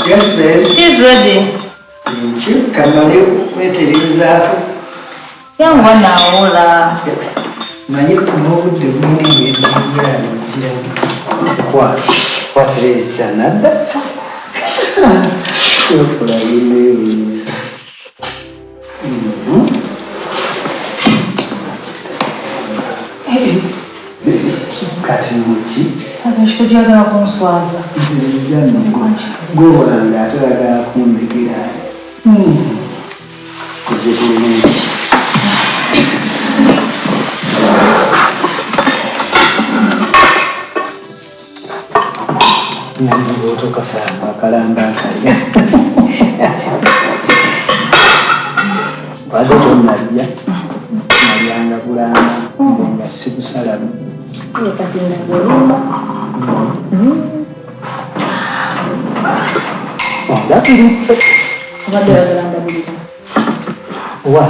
Yes, babe. She's ready. Thank you. Come on, wait till it's up. Young one now, Ola. My you know the meaning in what is another? Studiare con Suasa. Guarda, tu la comunità. Così come nange bw'otuuka samba akalamba akalya badde tonnajja nalyanga bulamba nze nga sikusalamu wa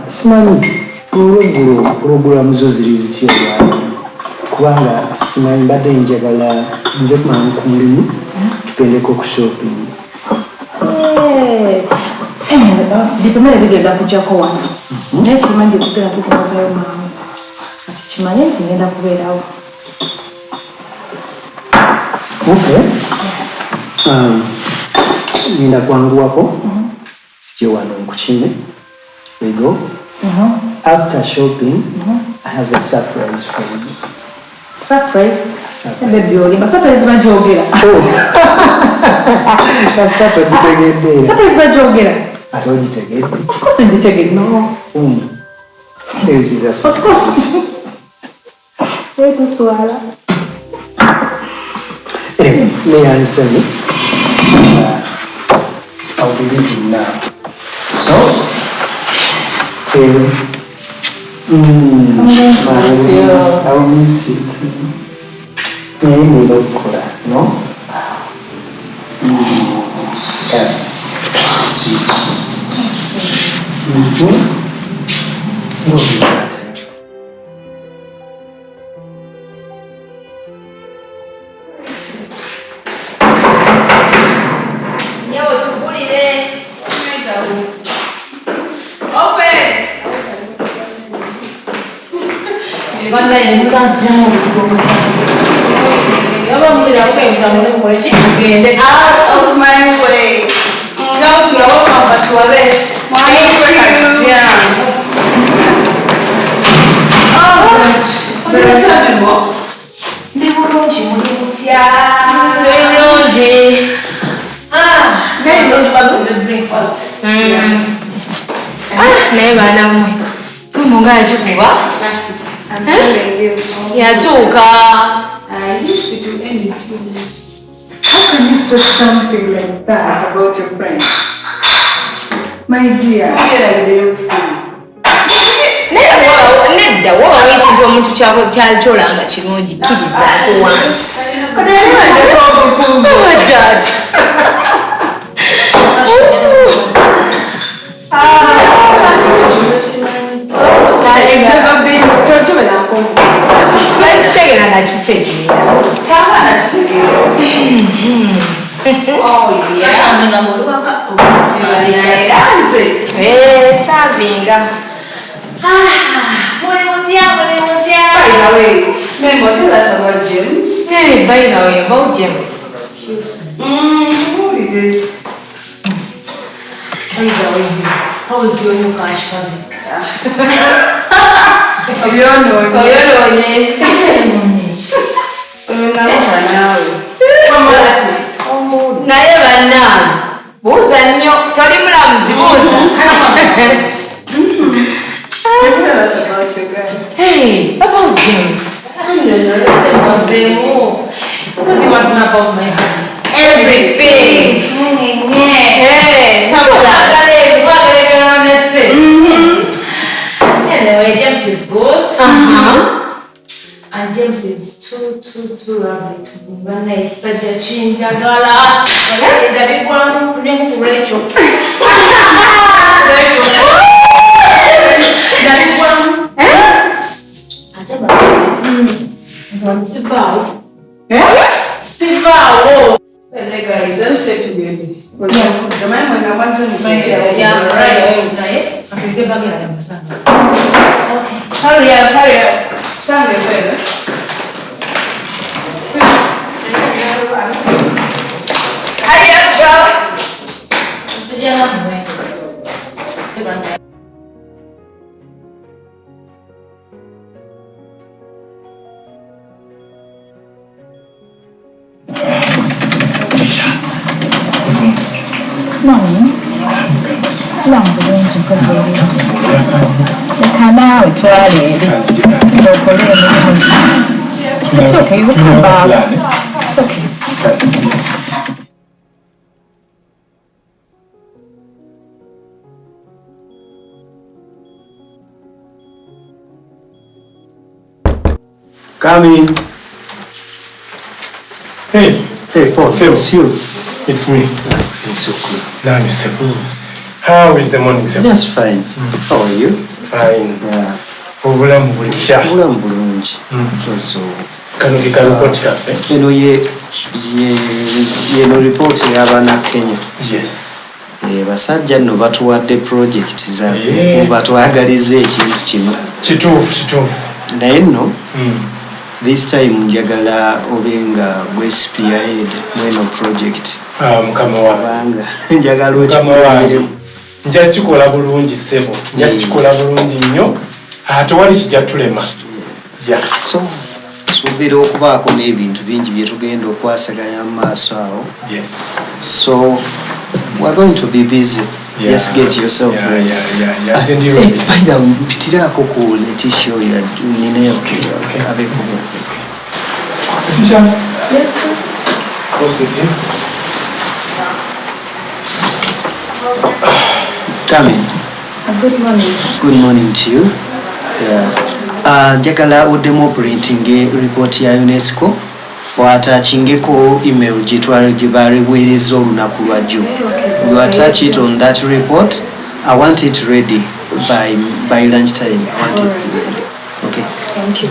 simanyi olweggulo pulogulamu zo ziri zitya olwala kubanga simanyi mbadde njagala nve kumangu ku mulimu tupendeko ku shopping bipemere bigenda kujjako wano naye kimanyi kugenda tukumagayo mangu kati kimanye nti ngenda kubeerawo ngenda kwanguwako sije wano nkukime we go after shopping I have a surprise for you. Surprise? Baby, olimba surprise bajogera. That's what you take. Surprise bajogera. I told you take it. Of course you take it. No. Still Jesus. Of course. Wait to swallow. Anyway, may I answer me? I'll be leaving now. So, till I will miss you too. Maybe local, no? Yeah. See. We'll be that. Out of my way. Girls, you are welcome, but you are late. It's very time, Mom. Guys, only about the breakfast. Never know. Munga chikuba. I'm telling you. Yatuka. I used to do anything. How can you say something like that about your friend? My dear, I feel like they're fun. Nedda woba wekintu omuntu kyalkyolanga kirungi kkirizaako wansi nakitegera nakitegeera savinga By the way, Memo, tell us about James. Hey, by the way, about James. Excuse me. What did you do? By the way, how is your new cash coming? Naye bannange buuza nnyo toli mulamuzi buuza Hey, about James. What do you want to know about my honey? Everything. Hey, anyway, James is good. And James is too lovely to me. When I such a change, I got the big one named Rachel. That one. I tell you, Sivao. Sivao. Guys, I'm set to wasn't Yeah, right. Okay, get back here. Okay. Hurry up. Stand there. Hurry up, girl. Mommy, long bulungi mpozi oli. Leka naawe twaleere. Singa okole emirimu. It's okay, we'll come back. It's okay. Come in. Hey, Paul, it's you. It's me. It's so cool. Now listen. How is the morning, sir? Just fine. How are you? Fine. Yeah. Obulamu buli kya. Obulamu bulungi. So, Kano ke kalipoti kaffe. eno yeno report y'abaana Kenya. Yes. Basajja nno batuwadde project zaabwe. Yeah. Batwagaliza ekintu kino. Kituufu. Naye nno, this time njagala obenga bwe spearhead mweno project. Mukama wange. Kubanga njagala Mukama wange. Nja kikola bulungi ssebo. Nja kikola bulungi nnyo. Tewali kijja tulema. Yeah. So, suubira okubaako n'ebintu bingi bye tugenda okwasaganya mu maaso awo. Yes. So, we're going to be busy. Yeah. Just get yourself ready. Yeah. Send you ready. Baida mpitiraako ku letisho ya ninayo. Okay. Abekuba. Tisha. Yes, sir. What's with you? Come in. Good morning, sir. Good morning to you. Yeah. Njagala oddemu printing report ya UNESCO watachingeko email gye baweereza olunaku lwa jjo. You attach it on that report. I want it ready by lunchtime. I want it ready. Okay. Thank you.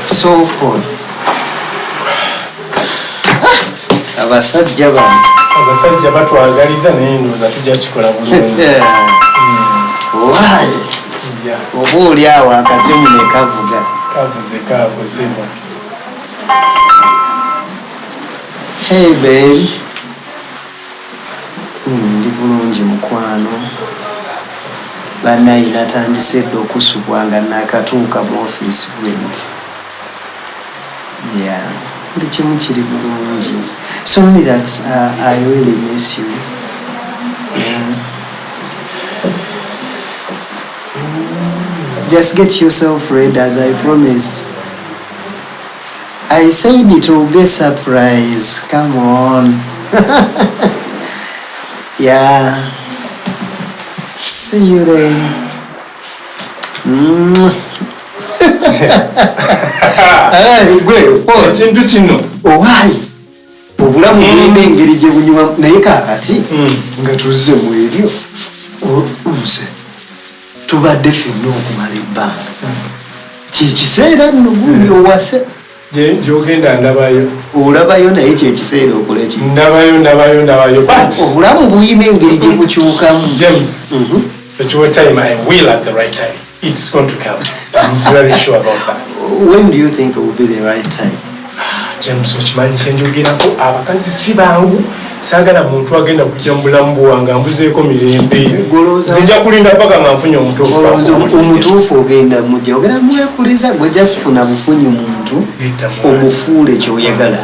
So Paul. Abasajja bano. Abasajja batwagaliza naye ndowooza tujja kikola bulungi. Why? Yeah. Oba oli awo akazimu ne kavuga. Kavuze. Hey babe. Ndi bulungi mukwano. Bannayi natandise dda okusubwa nga nakatuuka mu office rent. Yeah. Buli kimu kiri bulungi. It's only that I really miss you. Yeah. Just get yourself ready as I promised. I said it will be a surprise. Come on. Yeah. See you then. Ekintu kino. Owaayi. Obulamu bulina engeri gye bunyuma naye kaakati nga tuzze mu ebyo. Nze tubadde ffenna okumala ebbanga. Kyekiseera nno gundi owase. Gy'ogenda ndabayo. Olabayo naye kyekiseera okola ki? Ndabayo. But obulamu buyina engeri gye bukyukamu. James, at your time I will at the right time. It's going to come. I'm very sure about that. When do you think it will be the right time? James, okimanyi kyenjogerako abakazi si bangu. Saagala muntu agenda kujja mu bulamu bwange ambuzeeko mirembe. Nzija kulinda paka nga nfunye omutuufu ogenda mujja ogenda mwekuliza gwe just funa bufunyi muntu omufuule kyoyagala.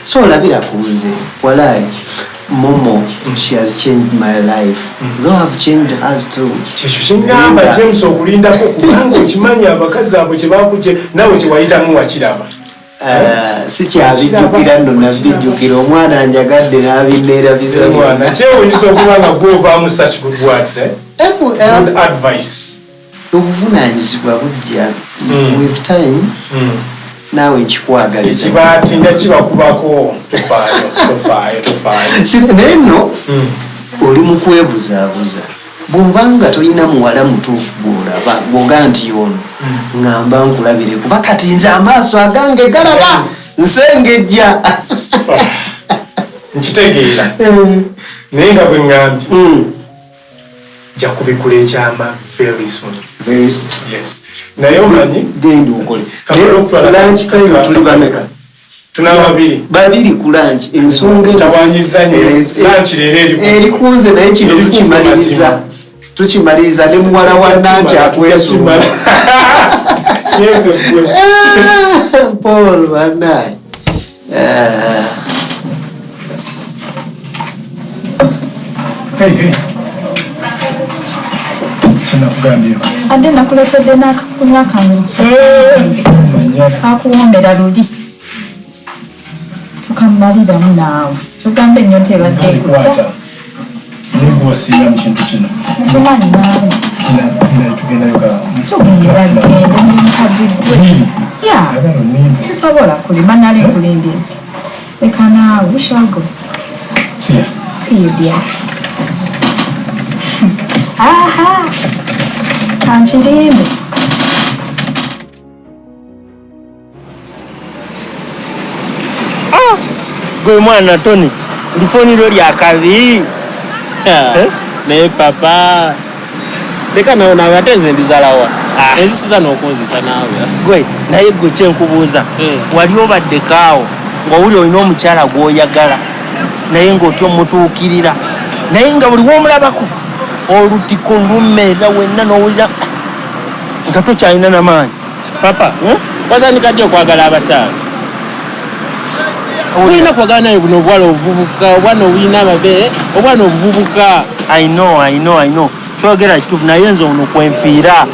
So olabira ku nze walayi Momo, she has changed my life. Though I've changed hers too. Kyekyo kyeŋŋamba James okulindako kubanga okimanyi abakazi abo kye bakuje nawe kye wayitamu wakiraba. Si kyabijjukira nno nabijjukira omwana anjagadde n'abinneerabiza mwana kyewunyisa okuba nga gwovaamu such good words. Good advice. Obuvunaanyizibwa bujja with time. Naawe nkikwagaliza. Ekibatinda kibakubako tofaayo. Naye nno oli mu kwebuzaabuza. Bw'obanga tolina muwala mutuufu bw'olaba bw'oga nti ono ŋŋamba nkulabire kuba kati nze amaaso agange galaba nsengejja. nkitegeera naye nga bwe ŋŋambye nja kubikula ekyama very soon. Yes. Naye omanyi genda okole lunch time tuli bameka? tuna babiri ku lunch. Ensonga tawanyiza lunch leero erikunze naye kino tukimaliriza ne muwala wa nanti akwesuma. Paul banaye ate nakuletedde n'akafunya kange kakuwombera luli tukammaliramu naawe tugambe ennyo nti ebadde ekutta kimanyi naawe tugenda gende munkagigwe tisobola kulima nali nkulimbye nti leka naawe ushago siyudia aha kankirimbe gwe mwana Tony lifoniro lya kabi naye papa leka naona bateze ndizalawa ezisiza n'okunzisa naawe gwe naye gwe kyenkubuuza wali obadde kaawo ng'owuli olina omukyala gw'oyagala naye ng'otya omutuukirira naye nga buli w'omulabako olutiko lumeera wenna n'owulira nga tokyalina n'amaanyi. papa watandika ddi okwagala abakyala? olina kwagala naye buno obwala obuvubuka obwana obulina ababeere obwana obuvubuka. I know kyogera kituufu naye nze ono kwenfiira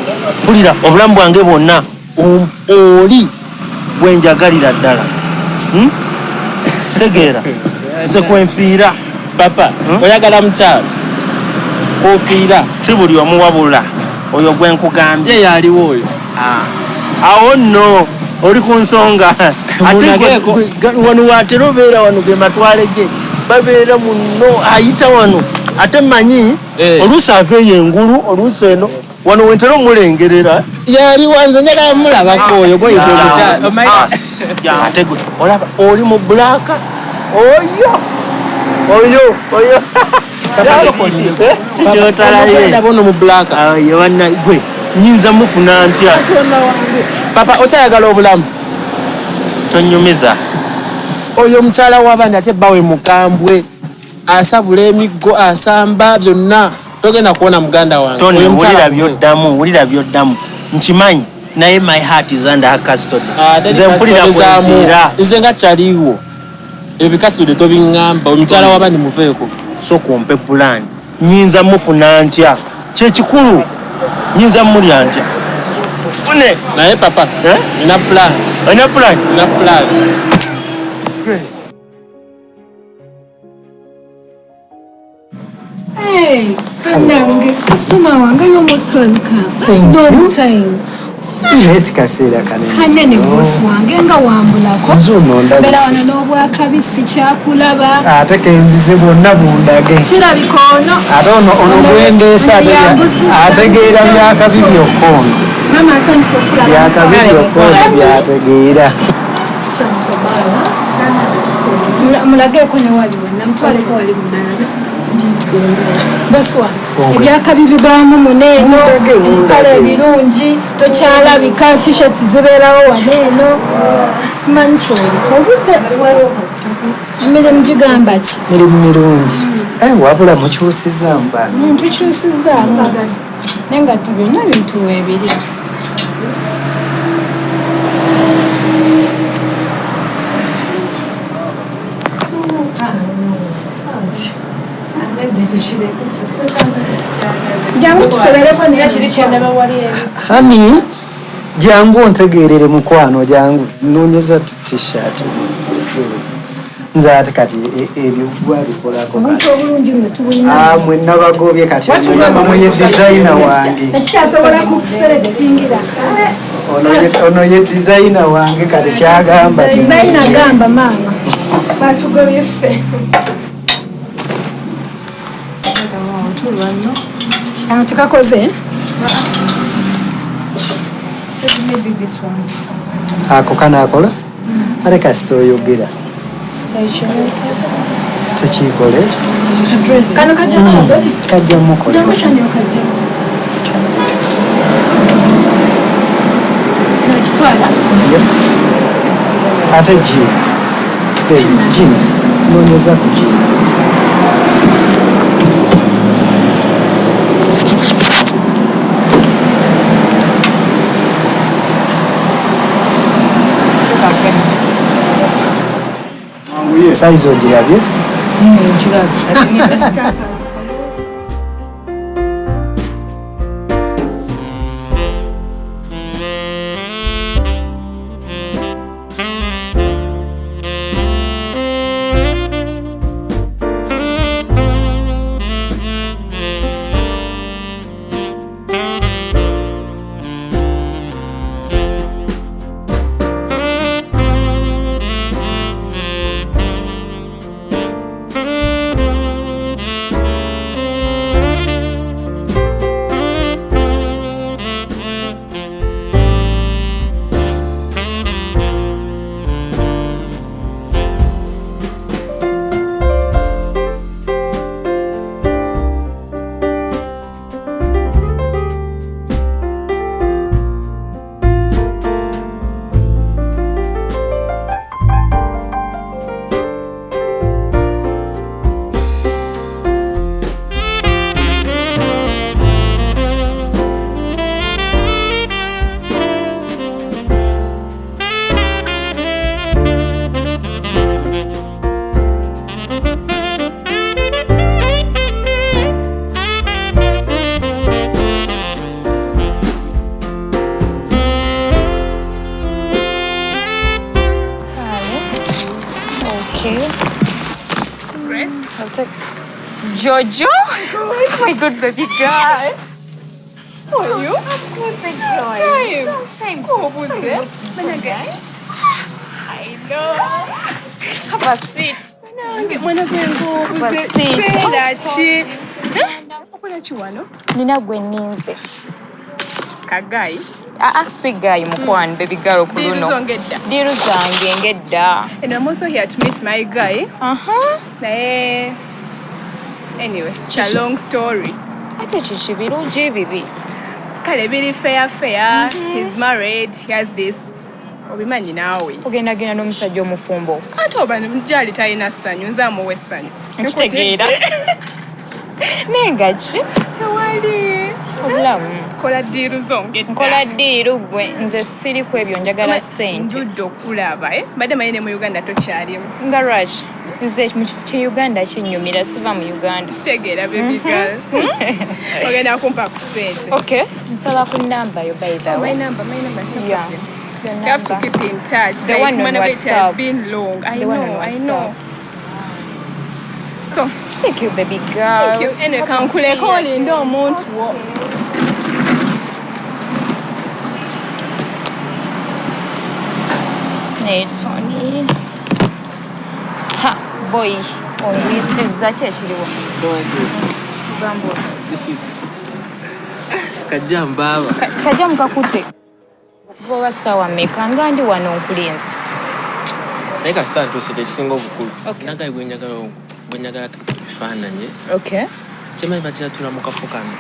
mpulira obulamu bwange bwonna oli bwenjagalira ddala kitegeera nze kwenfiira. papa oyagala mukyala kofiira si buli omu wabula oyo gwenkugambye ye yaliwo oyo awo nno oli ku nsonga ate wano watera obeera wano ge matwale ge babeera muno ayita wano ate manyi oluusi aveeyo engulu oluusi eno wano wentera omulengerera yali wanze njagala mulabako oyo gweyita omukyala ate gwe olaba oli mu bulaka oyo kikyotalayeono mu bulaka wana gwe nyinza mufuna ntya papa okyayagala obulamu tonyumiza oyo mukyala w'abandi ate bawe mukambwe asabula emiggo asamba byonna togenda kuwona muganda wange. Tony wulira byoddamu nkimanyi naye my heart is under her custody. Nze mpulira kwemfiira nze nga kyaliwo ebikasudde tobiŋŋamba omukyala w'abandi muveeko so kumpe plan nyinza mufuna ntya kyekikulu nyinza mulya ntya fune naye papa nina plan. Hey, Nange, customer wange almost welcome. Long time. Yes, kaseera kanene. Kanene boss wange nga wambulako. Nzuno ndabise. Belana n'obwakabisi kyakulaba. Ate kenzize bonna bundage. Kirabika ono. Ate ono bwendeesa ategeera byakabi byokkono. Mama asanyusa okulaba. Byakabi byokkono byategeera. Mulageko ne wali wonna mutwaleko wali munana. Boswa ebyakabi bibaamu muneeno kale ebirungi tokyalabika t-shirt zibeerawo waneeno simanyi kyoliko obuse emirimu gigamba ki mirimu mirungi wabula mukyusizaamu bana tukyusizaamu naye nga byonna bintu weebiri hani jangu ontegeerere mukwano jangu nonyeza t-shirt nze ate kati ebyo gwalikolako mwenna bagobye kati onoye designer wange ono ye designer wange kati kyagamba gamba maama batugobye ffe tekakoze ako kanaakola ate kasita oyogera tekikole ekyo Kano kajja kajja mukole jangu shani okajja. Kitwala. ate jini noonyeza ku jini saizi ogirabye Jojo? Oh my good baby girl. How are you? I'm good, thank you. Time. Oh, who's it? I know. Have a seat. Nina gwe ninze. Kagai? Si guy mukwano, baby girl okuluno. Diru zange ngedda. And I'm also here to meet my guy. Anyway, it's a long story. Ate chichi birungi bibi. Kale biri fair. He's married. He has this. Obimanyi naawe. Ogenda n'omusajja omufumbo. Ate oba njali talina ssanyu, nze amuwa essanyu. Nkitegeera. Nenga ki? Tewali. Obulamu. Kola ddiiru zongedda. Nkola ddiiru gwe, nze siri ku ebyo njagala ssente. Ndudde okulaba, badde manyi ne mu Uganda tokyalimu. Nga lwaki? Nze ki Uganda kinnyumira siva mu Uganda. Kitegeera baby girl. Ogenda kumpa ku ssente. Okay. Nsaba ku namba yo by the way. My number. Yeah. You have to keep in touch. The one on it has WhatsApp. been long. I know. So, thank you, baby girl. Thank you. Anyway, kankuleko olinde omuntu wo. Tony. Ha, boy. Ondwisizza ki ekiriwo? Kugamba oti. Kajja mbaaba. Kajja mukakute. Okuva oba ssaawa mmeka nga ndi wano nkulinze. Naye kasita ntuusidde ekisinga obukulu. Nagaye gwe njagala ebifaananyi. Okay. Kyemayi batiyatula mu kafo kano.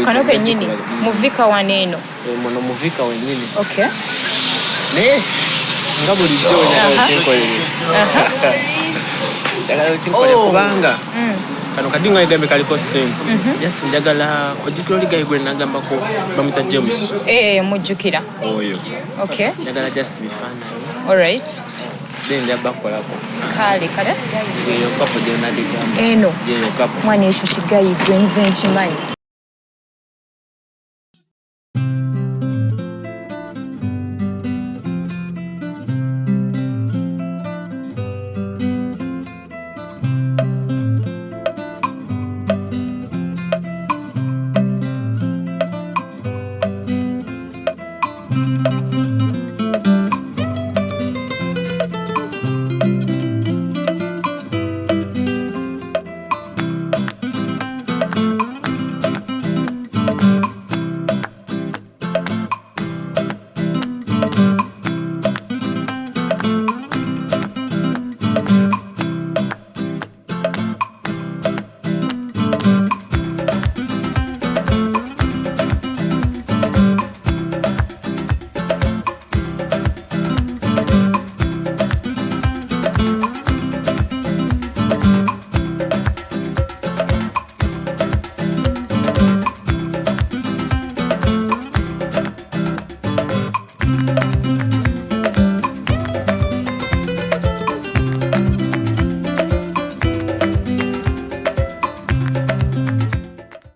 Kano kennyini muvika wano eno. Muno muvika wennyini. Okay. Naye nga bulijjo njagala kinkolere. Njagala kinkolere kubanga kano kadinga igambe kaliko ssente. Just njagala ojitoli gayi gwe nagambako bamita James. Mujjukira. Oyo. Okay. Njagala just bifaananyi. All right. Then bakolako. Kale kati. Yeyo kapo gye nadigamba. Eno. Yeyo kapo. Mwana ekyo kigayi gwe nze nkimanyi.